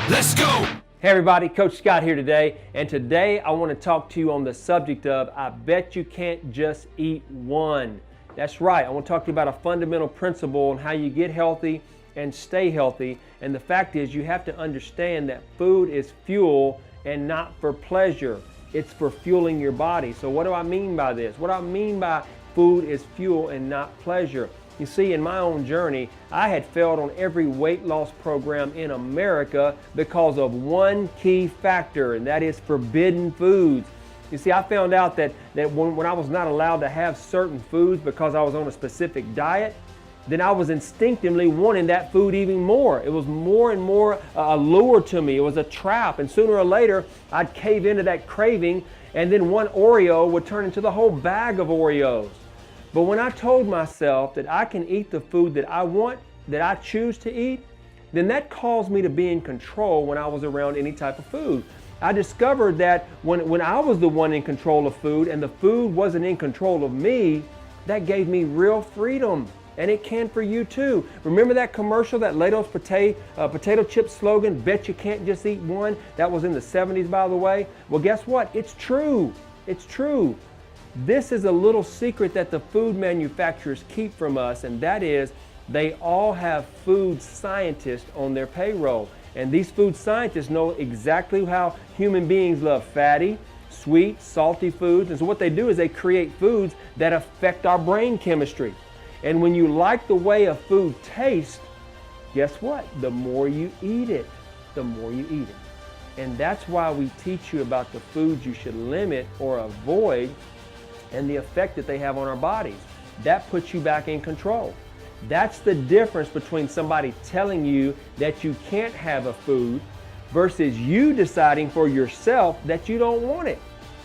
Let's go! Hey everybody, Coach Scott here today, and today I want to talk to you on the subject of I bet you can't just eat one. That's right, I want to talk to you about a fundamental principle on how you get healthy and stay healthy, and the fact is you have to understand that food is fuel and not for pleasure. It's for fueling your body. So what do I mean by this? What I mean by food is fuel and not pleasure. You see, in my own journey, I had failed on every weight loss program in America because of one key factor, and that is forbidden foods. You see, I found out that when I was not allowed to have certain foods because I was on a specific diet, then I was instinctively wanting that food even more. It was more and more a lure to me. It was a trap, and sooner or later, I'd cave into that craving, and then one Oreo would turn into the whole bag of Oreos. But when I told myself that I can eat the food that I want, that I choose to eat, then that caused me to be in control when I was around any type of food. I discovered that when I was the one in control of food and the food wasn't in control of me, that gave me real freedom. And it can for you too. Remember that commercial, that Lado's potato chip slogan, bet you can't just eat one? That was in the 70s, by the way. Well, guess what? It's true. It's true. This is a little secret that the food manufacturers keep from us, and that is they all have food scientists on their payroll. And these food scientists know exactly how human beings love fatty, sweet, salty foods. And so what they do is they create foods that affect our brain chemistry. And when you like the way a food tastes, guess what? The more you eat it, the more you eat it. And that's why we teach you about the foods you should limit or avoid and the effect that they have on our bodies. That puts you back in control. That's the difference between somebody telling you that you can't have a food versus you deciding for yourself that you don't want it.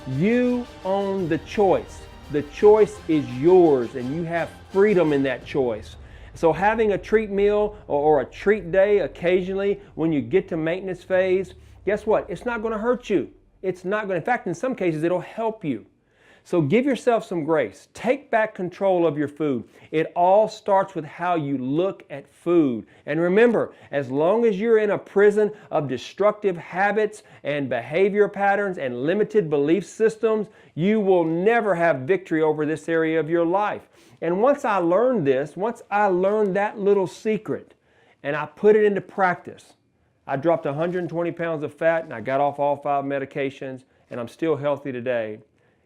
You own the choice. The choice is yours, and you have freedom in that choice. So having a treat meal or a treat day occasionally when you get to maintenance phase, guess what? It's not going to hurt you. It's not going to, in fact, in some cases, it'll help you. So give yourself some grace. Take back control of your food. It all starts with how you look at food. And remember, as long as you're in a prison of destructive habits and behavior patterns and limited belief systems, you will never have victory over this area of your life. And once I learned this, once I learned that little secret and I put it into practice, I dropped 120 pounds of fat and I got off all 5 medications, and I'm still healthy today.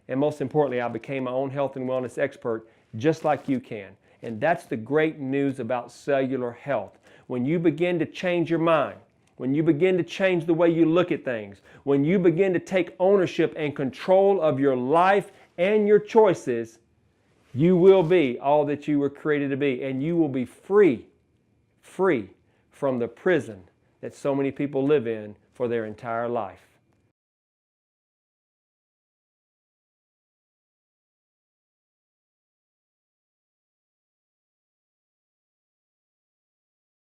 And most importantly, I became my own health and wellness expert, just like you can. And that's the great news about cellular health. When you begin to change your mind, when you begin to change the way you look at things, when you begin to take ownership and control of your life and your choices, you will be all that you were created to be. And you will be free from the prison that so many people live in for their entire life.